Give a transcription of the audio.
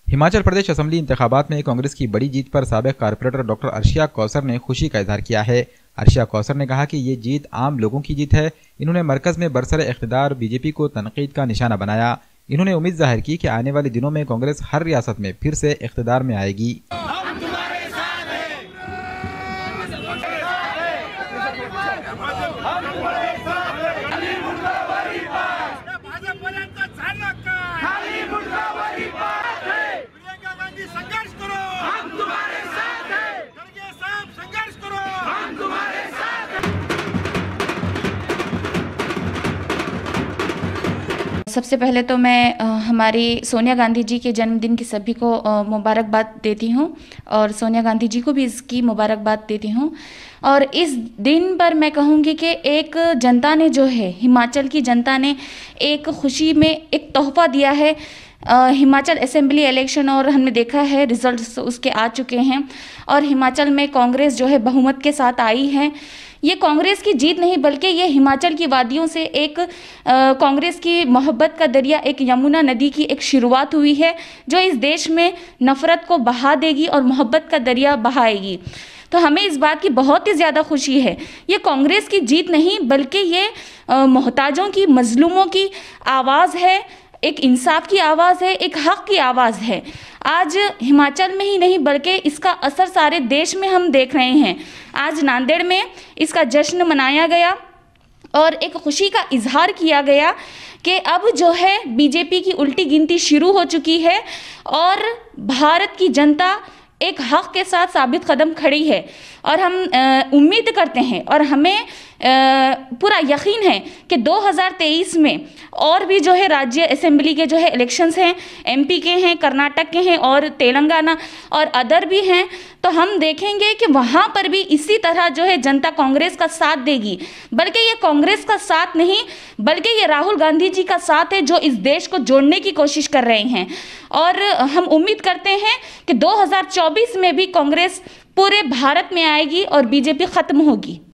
Himachal Pradesh assembly इंतखाबात में कांग्रेस की बड़ी जीत पर साबिक कारपोरेटर डॉक्टर अर्शिया कौसर ने खुशी का इजहार किया है। अर्शिया कौसर ने कहा कि ये जीत आम लोगों की जीत है। इन्होंने मरकज में बरसर इख्तिदार बीजेपी को तनकीद का निशाना बनाया। इन्होंने उम्मीद जाहिर की कि आने वाले दिनों में कांग्रेस हर रियासत में फिर से इख्तिदार में आएगी। सबसे पहले तो मैं हमारी सोनिया गांधी जी के जन्मदिन की सभी को मुबारकबाद देती हूँ और सोनिया गांधी जी को भी इसकी मुबारकबाद देती हूँ। और इस दिन पर मैं कहूँगी कि एक जनता ने जो है, हिमाचल की जनता ने एक खुशी में एक तोहफा दिया है। हिमाचल असेंबली इलेक्शन और हमने देखा है रिजल्ट्स उसके आ चुके हैं और हिमाचल में कांग्रेस जो है बहुमत के साथ आई है। ये कांग्रेस की जीत नहीं बल्कि ये हिमाचल की वादियों से एक कांग्रेस की मोहब्बत का दरिया, एक यमुना नदी की एक शुरुआत हुई है जो इस देश में नफ़रत को बहा देगी और मोहब्बत का दरिया बहाएगी। तो हमें इस बात की बहुत ही ज़्यादा खुशी है। ये कांग्रेस की जीत नहीं बल्कि ये मोहताजों की, मजलूमों की आवाज़ है, एक इंसाफ की आवाज़ है, एक हक़ की आवाज़ है। आज हिमाचल में ही नहीं बल्कि इसका असर सारे देश में हम देख रहे हैं। आज नांदेड़ में इसका जश्न मनाया गया और एक खुशी का इजहार किया गया कि अब जो है बीजेपी की उल्टी गिनती शुरू हो चुकी है और भारत की जनता एक हक़ के साथ साबित कदम खड़ी है। और हम उम्मीद करते हैं और हमें पूरा यकीन है कि 2023 में और भी जो है राज्य असेंबली के जो है इलेक्शंस हैं, एमपी के हैं, कर्नाटक के हैं और तेलंगाना और अदर भी हैं, तो हम देखेंगे कि वहाँ पर भी इसी तरह जो है जनता कांग्रेस का साथ देगी। बल्कि ये कांग्रेस का साथ नहीं बल्कि ये राहुल गांधी जी का साथ है जो इस देश को जोड़ने की कोशिश कर रहे हैं। और हम उम्मीद करते हैं कि 2024 में भी कांग्रेस पूरे भारत में आएगी और बीजेपी खत्म होगी।